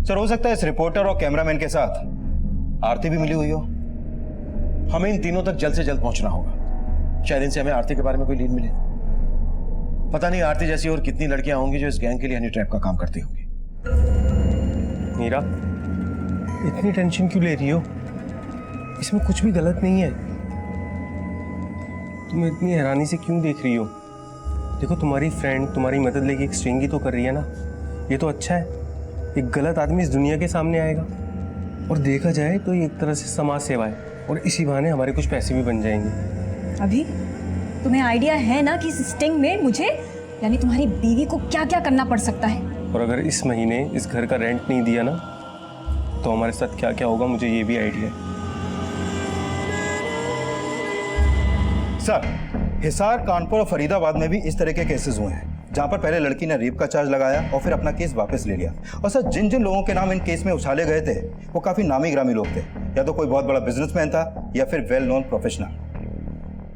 सर, हो सकता है इस रिपोर्टर और कैमरामैन के साथ आरती भी मिली हुई हो। हमें इन तीनों तक जल्द से जल्द पहुंचना होगा। शायद इनसे हमें आरती के बारे में कोई लीड मिले। पता नहीं आरती जैसी और कितनी लड़कियां होंगी जो इस गैंग के लिए हनी ट्रैप का काम करती होंगी। मीरा, इतनी टेंशन क्यों ले रही हो? इसमें कुछ भी गलत नहीं है। तुम इतनी हैरानी से क्यों देख रही हो? देखो, तुम्हारी फ्रेंड तुम्हारी मदद लेके एक स्ट्रिंग ही तो कर रही है ना। ये तो अच्छा है। एक गलत आदमी इस दुनिया के सामने आएगा और देखा जाए तो ये एक तरह से समाज सेवा है और इसी बहाने हमारे कुछ पैसे भी बन जाएंगे। अभी तुम्हें आइडिया है ना कि इस स्टिंग में मुझे यानी तुम्हारी बीवी को क्या क्या करना पड़ सकता है? और अगर इस महीने इस घर का रेंट नहीं दिया ना तो हमारे साथ क्या क्या होगा, मुझे ये भी आइडिया है। सर, हिसार, कानपुर और फरीदाबाद में भी इस तरह के केसेस हुए हैं जहां पर पहले लड़की ने रेप का चार्ज लगाया और फिर अपना केस वापस ले लिया। और सर, जिन जिन लोगों के नाम इन केस में उछाले गए थे वो काफी नामी ग्रामी लोग थे, या तो कोई बहुत बड़ा बिजनेसमैन था या फिर वेल नोन प्रोफेशनल,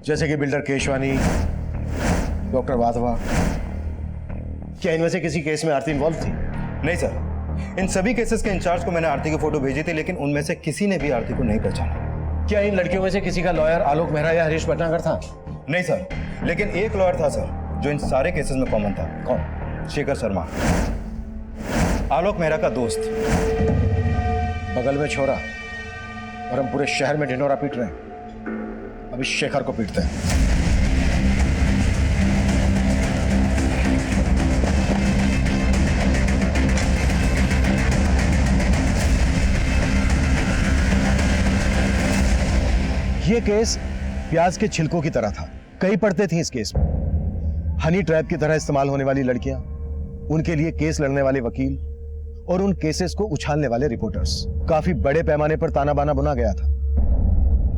जैसे कि बिल्डर केशवानी, डॉक्टर वाधवा। क्या इनमें से किसी केस में आरती इन्वॉल्व थी? नहीं सर, इन सभी केसेस के इंचार्ज को मैंने आरती की फोटो भेजी थी, लेकिन उनमें से किसी ने भी आरती को नहीं पहचाना। क्या इन लड़कियों में से किसी का लॉयर आलोक मेहरा या हरीश भटनागर था? नहीं सर, लेकिन एक लॉयर था सर जो इन सारे केसेस में कॉमन था। कौन? शेखर शर्मा, आलोक मेहरा का दोस्त। बगल में छोरा और हम पूरे शहर में ढिंढोरा पीट रहे हैं। अभी शेखर को पीटते हैं। ये केस प्याज के छिलकों की तरह था। कई पड़ते थी इस केस में। हनी ट्रैप की तरह इस्तेमाल होने वाली लड़कियां, उनके लिए केस लड़ने वाले वकील और उन केसेस को उछालने वाले रिपोर्टर्स। काफी बड़े पैमाने पर ताना बाना बुना गया था।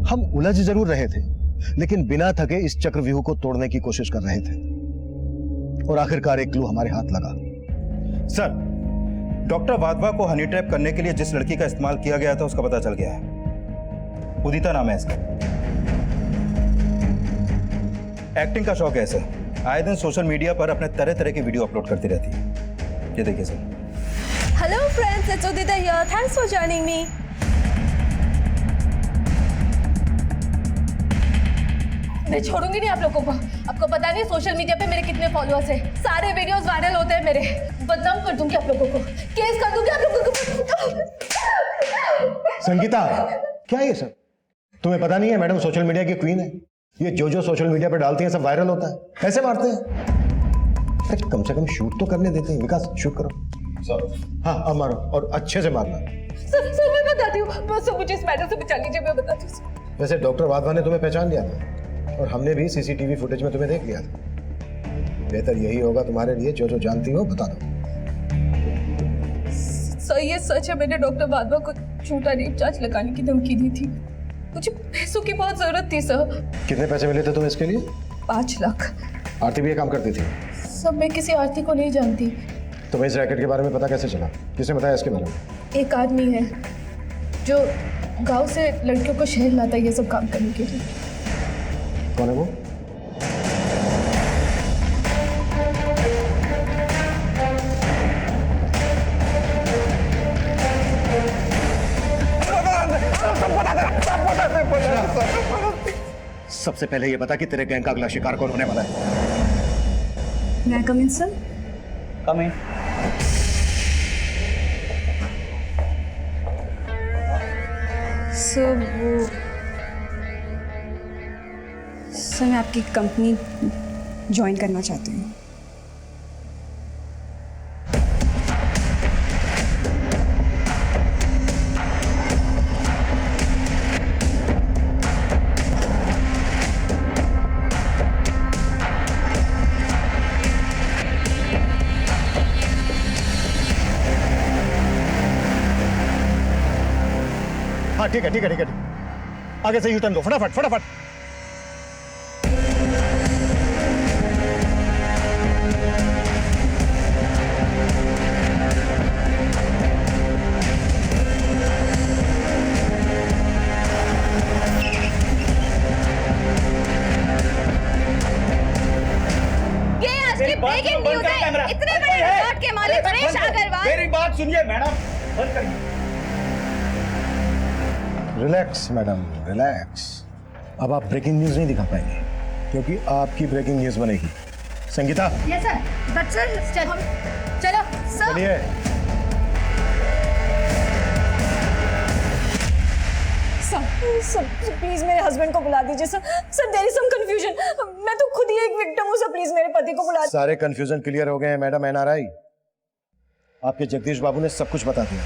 हम उलझ जरूर रहे थे, लेकिन बिना थके इस चक्रव्यूह को तोड़ने की कोशिश कर रहे थे। और आखिरकार एक क्लू हमारे हाथ लगा। सर, डॉक्टर वाधवा को हनी ट्रैप करने के लिए जिस लड़की का इस्तेमाल किया गया था उसका पता चल गया है। उदिता नाम है इसका। एक्टिंग का शौक है इसे। आए दिन सोशल मीडिया पर अपने तरह तरह की वीडियो अपलोड करती रहती है। ये देखिए sir. Hello friends, it's Udita here. Thanks for joining me. मैं छोड़ूंगी नहीं आप लोगों को। आपको पता नहीं सोशल मीडिया पे मेरे कितने फॉलोअर्स हैं। सारे वीडियोस वायरल होते हैं मेरे। बदनाम कर दूंगी आप लोगों को। केस कर दूंगी आप लोगों को। संगीता, क्या ये सब? तुम्हें पता नहीं है मैडम सोशल मीडिया की क्वीन है। ये जो सोशल मीडिया पे डालती है सब वायरल होता है। कैसे मारते हैं? अरे कम से कम शूट तो करने देते हैं। विकास, शूट करो। हाँ, अब मारो और अच्छे से मारना। सर मैं बताती हूँ। बस मुझे इस मैटर से बचा लीजिए, मैं बताती हूँ। वैसे डॉक्टर वाधवा ने तुम्हें पहचान लिया था और हमने भी सीसीटीवी फुटेज में तुम्हें देख लिया था। बेहतर यही होगा तुम्हारे लिए, जो जानती हो बता दो। सर ये सच है, मैंने डॉक्टर वाधवा को झूठा रेप चार्ज लगाने की धमकी दी थी। मुझे पैसों की बहुत जरूरत थी सर। कितने पैसे मिले थे तुम्हें इसके लिए? 5 लाख। आरती भी ये काम करती थी? सब मैं किसी आरती को नहीं जानती। तुम्हें इस रैकेट के बारे में पता कैसे चला? किसने बताया इसके बारे में? एक आदमी है जो गांव से लड़कियों को शहर लाता है ये सब काम करने के लिए। कौन है वो? सबसे पहले ये बता कि तेरे गैंग का अगला शिकार कौन होने वाला है? मैं कम इन सर? कम इन। सर मैं आपकी कंपनी ज्वाइन करना चाहती हूँ। हाँ ठीक है। आगे से यूटर्न लो, फटाफट। ब्रेकिंग न्यूज़ है। इतने बड़े रिकॉर्ड के मालिक सुरेश अग्रवाल। मेरी बात सुनिए मैडम, बंद करिए। Relax madam, relax. अब आप ब्रेकिंग न्यूज नहीं दिखा पाएंगे क्योंकि आपकी ब्रेकिंग न्यूज बनेगी। Sangeeta. Yes sir. But sir चलो सर। चलिए। सर प्लीज मेरे हस्बैंड को बुला दीजिए sir. Sir there is some confusion. मैं तो खुद ही एक विक्टिम हूँ सर। प्लीज मेरे पति को बुला। सारे कंफ्यूजन क्लियर हो गए हैं मैडम। एनआरआई आपके जगदीश बाबू ने सब कुछ बता दिया।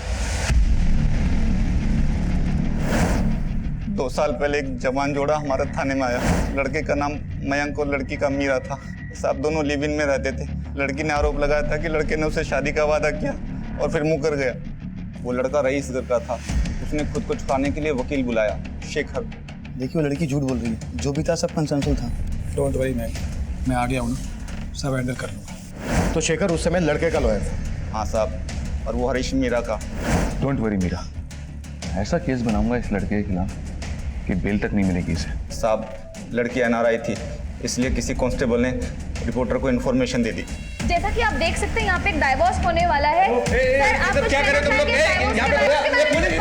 2 साल पहले एक जवान जोड़ा हमारे थाने में आया। लड़के का नाम मयंक और लड़की का मीरा था। साहब दोनों लिव इन में रहते थे। लड़की ने आरोप लगाया था कि लड़के ने उसे शादी का वादा किया और फिर मुंह कर गया। वो लड़का रईस घर का था। उसने खुद को छुपाने के लिए वकील बुलाया, शेखर। देखिए वो लड़की झूठ बोल रही है। जो भी था सब कंसेंसुअल था। डोंट वरी मैम, मैं आ गया हूँ ना, सब हैंडल कर लूँगा। तो शेखर उस समय लड़के का लॉयर था? हाँ साहब, और वो हरीश मीरा का। डोंट वरी मीरा, ऐसा केस बनाऊंगा इस लड़के के खिलाफ कि बेल तक नहीं मिलेगी इसे। साहब लड़की एनआरआई थी, इसलिए किसी कांस्टेबल ने रिपोर्टर को इन्फॉर्मेशन दे दी। जैसा कि आप देख सकते हैं यहाँ पे एक डाइवोर्स होने वाला है। सर आप कुछ क्या कर रहे हो तुम लोग? यहाँ पे पुलिस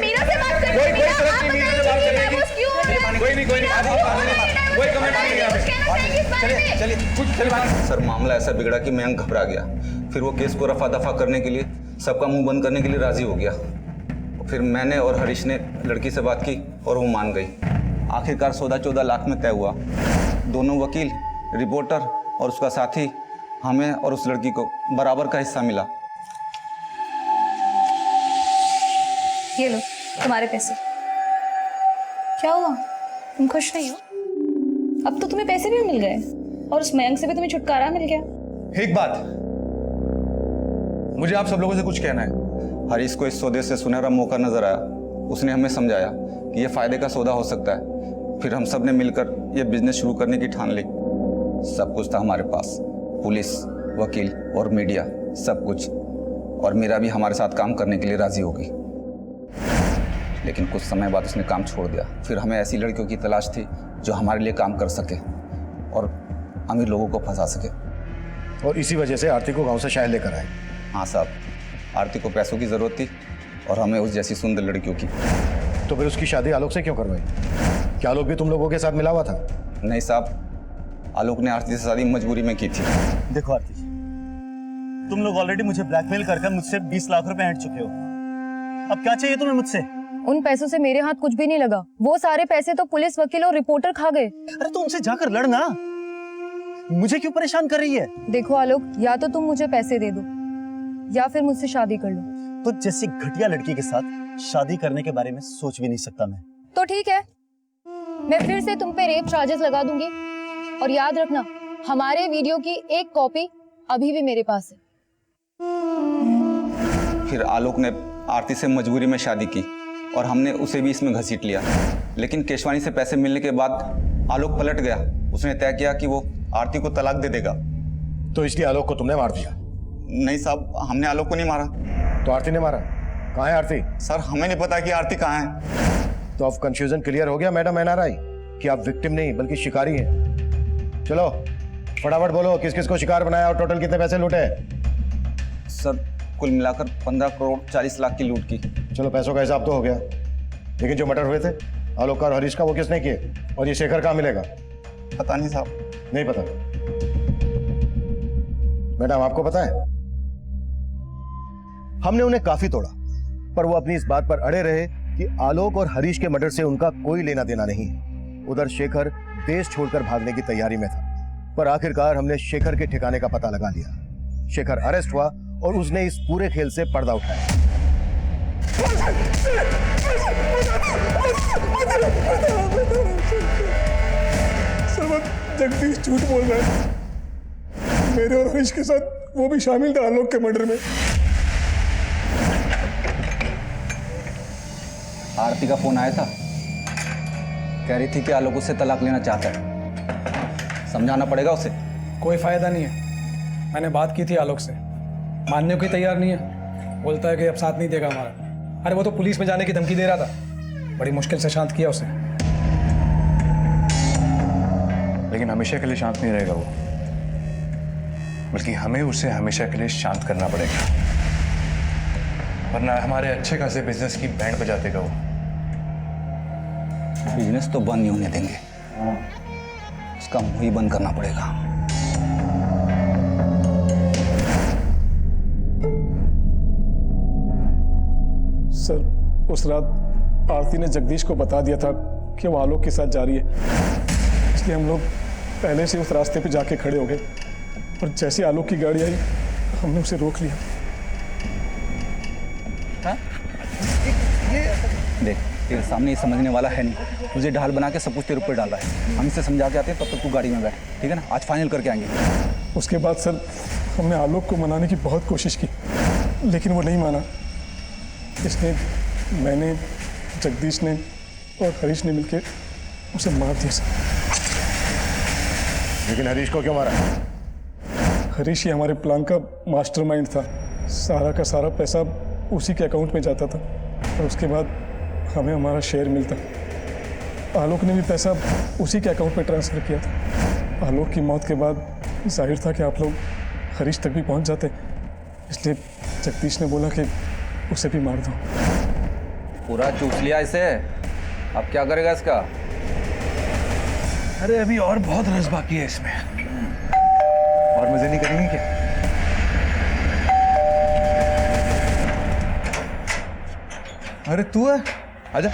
मीरा से बात कर। कोई गलत नहीं, मीरा से बात करेगी। कोई नहीं कोई कमेंट नहीं है। चलिए सर, मामला ऐसा बिगड़ा कि मयंक घबरा गया। फिर वो केस को रफा दफा करने के लिए सबका मुंह बंद करने के लिए राजी हो गया। फिर मैंने और हरीश ने लड़की से बात की और वो मान गई। आखिरकार सौदा 14 लाख में तय हुआ। दोनों वकील, रिपोर्टर और उसका साथी, हमें और उस लड़की को बराबर का हिस्सा मिला। ये लो तुम्हारे पैसे। क्या हुआ, तुम खुश नहीं हो? अब तो तुम्हें पैसे भी मिल गए और उस मयंक से भी तुम्हें छुटकारा मिल गया। एक बात, मुझे आप सब लोगों से कुछ कहना है। हरीश को इस सौदे से सुनहरा मौका नजर आया। उसने हमें समझाया कि यह फायदे का सौदा हो सकता है। फिर हम सब ने मिलकर यह बिजनेस शुरू करने की ठान ली। सब कुछ था हमारे पास, पुलिस, वकील और मीडिया, सब कुछ। और मीरा भी हमारे साथ काम करने के लिए राजी हो गई। लेकिन कुछ समय बाद उसने काम छोड़ दिया। फिर हमें ऐसी लड़कियों की तलाश थी जो हमारे लिए काम कर सके और अमीर लोगों को फंसा सके। और इसी वजह से आरती को गांव से शहर लेकर आए। हाँ साहब, आरती को पैसों की जरूरत थी और हमें उस जैसी सुंदर लड़कियों की। तो फिर उसकी शादी आलोक से क्यों करवाई? क्या आलोक भी तुम लोगों के साथ मिला हुआ था? नहीं साहब, आलोक ने आरती से शादी मजबूरी में की थी। देखो आरती, तुम लोग ऑलरेडी मुझे ब्लैकमेल करके मुझसे 20 लाख रुपए ऐंठ चुके हो। अब क्या चाहिए तुम्हें मुझसे? उन पैसों से मेरे हाथ कुछ भी नहीं लगा। वो सारे पैसे तो पुलिस, वकील और रिपोर्टर खा गए। अरे तो उनसे जाकर लड़ना, मुझे क्यों परेशान कर रही है? देखो आलोक, या तो तुम मुझे पैसे दे दो या फिर मुझसे शादी कर लो। तो जैसी घटिया लड़की के साथ शादी करने के बारे में सोच भी नहीं सकता मैं। तो ठीक है, मैं फिर से तुम पे रेप चार्जेस लगा दूंगी। और याद रखना, हमारे वीडियो की एक कॉपी अभी भी मेरे पास है। फिर आलोक ने आरती से मजबूरी में शादी की और हमने उसे भी इसमें घसीट लिया। लेकिन केशवानी से पैसे मिलने के बाद आलोक पलट गया। उसने तय किया कि वो आरती को तलाक दे देगा। तो इसलिए आलोक को तुमने मार दिया? नहीं साहब, हमने आलोक को नहीं मारा। तो आरती ने मारा? कहाँ है आरती? सर, हमें नहीं पता कि आरती कहाँ है। तो अब कंफ्यूजन क्लियर हो गया मैडम एनआरआई कि आप विक्टिम नहीं बल्कि शिकारी हैं। चलो फटाफट बोलो, किस किस को शिकार बनाया और टोटल कितने पैसे लूटे? सर, कुल मिलाकर 15 करोड़ 40 लाख की लूट की। चलो पैसों का हिसाब तो हो गया, लेकिन जो मर्डर हुए थे आलोक का और हरीश का, वो किसने किए? और ये शेखर कहाँ मिलेगा? पता नहीं साहब। नहीं पता? मैडम आपको पता है? हमने उन्हें काफी तोड़ा, पर वो अपनी इस बात पर अड़े रहे कि आलोक और हरीश के मर्डर से उनका कोई लेना देना नहीं है। उधर शेखर देश छोड़कर भागने की तैयारी में था, पर आखिरकार हमने शेखर के ठिकाने का पता लगा लिया। शेखर अरेस्ट हुआ और उसने इस पूरे खेल से पर्दा उठाया। जगदीश झूठ बोल रहा है। मेरे और हरीश के साथ वो भी शामिल था आलोक के मर्डर में। आरती का फोन आया था, कह रही थी कि आलोक उससे तलाक लेना चाहता है। समझाना पड़ेगा उसे। कोई फायदा नहीं है। मैंने बात की थी आलोक से, मानने को ही तैयार नहीं है। बोलता है कि अब साथ नहीं देगा हमारा। अरे वो तो पुलिस में जाने की धमकी दे रहा था। बड़ी मुश्किल से शांत किया उसे। लेकिन हमेशा के लिए शांत नहीं रहेगा वो, बल्कि हमें उसे हमेशा के लिए शांत करना पड़ेगा, वरना हमारे अच्छे खासे बिजनेस की बैंड बजा देगा वो। बिजनेस तो बंद नहीं होने देंगे, उसका मुंह ही बंद करना पड़ेगा। सर, उस रात आरती ने जगदीश को बता दिया था कि वो आलोक के साथ जा रही है, इसलिए हम लोग पहले से उस रास्ते पे जाके खड़े हो गए। और जैसे आलोक की गाड़ी आई, हमने उसे रोक लिया। देख, तेरे सामने ये समझने वाला है नहीं। तुझे ढाल बना के सब कुछ तेरे ऊपर डाल रहा है। हम इसे समझा के आते हैं, तब तक तू गाड़ी में बैठ, ठीक है ना? आज फाइनल करके आएंगे। उसके बाद सर, हमने आलोक को मनाने की बहुत कोशिश की, लेकिन वो नहीं माना। इसने, मैंने, जगदीश ने और हरीश ने मिलकर उसे मार दिया सर। लेकिन हरीश को क्यों मारा? हरीश ही हमारे प्लान का मास्टरमाइंड था। सारा का सारा पैसा उसी के अकाउंट में जाता था और उसके बाद हमें हमारा शेयर मिलता। आलोक ने भी पैसा उसी के अकाउंट में ट्रांसफ़र किया था। आलोक की मौत के बाद जाहिर था कि आप लोग हरीश तक भी पहुंच जाते, इसलिए जगदीश ने बोला कि उसे भी मार दो। पूरा चूस लिया इसे, अब क्या करेगा इसका? अरे अभी और बहुत रस बाकी है इसमें, और मजे नहीं करेंगे क्या? अरे तू है, आजा।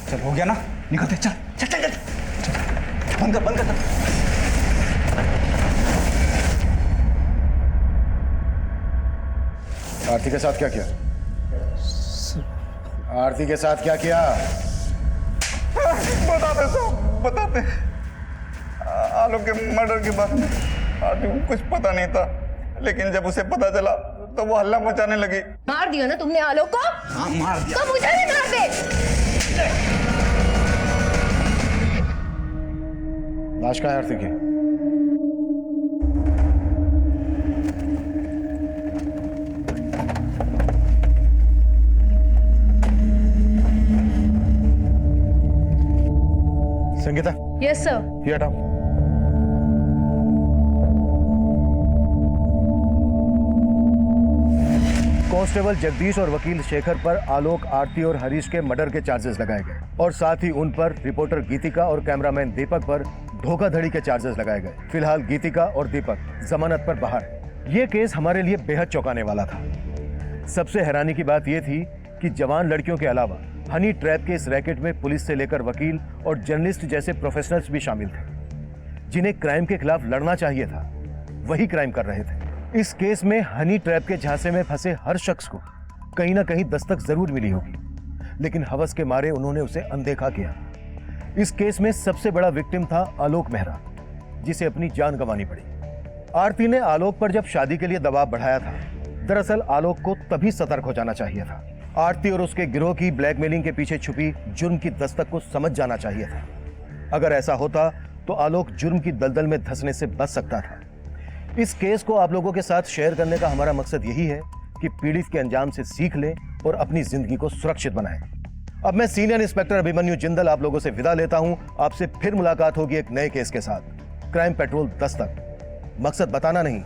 चल हो गया ना, निकलते, चल चल चल चल, बंद कर बंद कर। आरती के साथ क्या किया? आरती के साथ क्या किया? बताते सब बताते। आलोक के मर्डर के बाद आरती को कुछ पता नहीं था, लेकिन जब उसे पता चला तो वो हल्ला मचाने लगी। मार दिया ना तुमने आलोक को? हाँ मार दिया। तो मुझे भी मार दे। लाश कहाँ है आरती की? Sangeeta, yes sir. ये हटाओ। कांस्टेबल जगदीश और वकील शेखर पर आलोक, आरती और हरीश के मर्डर के चार्जेस लगाए गए और साथ ही उन पर रिपोर्टर गीतिका और कैमरामैन दीपक पर धोखाधड़ी के चार्जेस लगाए गए। फिलहाल गीतिका और दीपक जमानत पर बाहर है। ये केस हमारे लिए बेहद चौंकाने वाला था। सबसे हैरानी की बात यह थी कि जवान लड़कियों के अलावा हनी ट्रैप के इस रैकेट में पुलिस से लेकर वकील और जर्नलिस्ट जैसे प्रोफेशनल्स भी शामिल थे, जिन्हें क्राइम के खिलाफ लड़ना चाहिए था, वही क्राइम कर रहे थे। इस केस में हनी ट्रैप के झांसे में फंसे हर शख्स को कहीं ना कहीं दस्तक जरूर मिली होगी, लेकिन हवस के मारे उन्होंने उसे अनदेखा किया। इस केस में सबसे बड़ा विक्टिम था आलोक मेहरा, जिसे अपनी जान गंवानी पड़ी। आरती ने आलोक पर जब शादी के लिए दबाव बढ़ाया था, दरअसल आलोक को तभी सतर्क हो जाना चाहिए था। आरती और उसके गिरोह की ब्लैकमेलिंग के पीछे छुपी जुर्म की दस्तक को समझ जाना चाहिए था। अगर ऐसा होता तो आलोक जुर्म की दलदल में धंसने से बच सकता था। इस केस को आप लोगों के साथ शेयर करने का हमारा मकसद यही है कि पीड़ित के अंजाम से सीख लें और अपनी जिंदगी को सुरक्षित बनाएं। अब मैं सीनियर इंस्पेक्टर अभिमन्यु जिंदल आप लोगों से विदा लेता हूं। आपसे फिर मुलाकात होगी एक नए केस के साथ। क्राइम पेट्रोल दस्तक, मकसद बताना नहीं,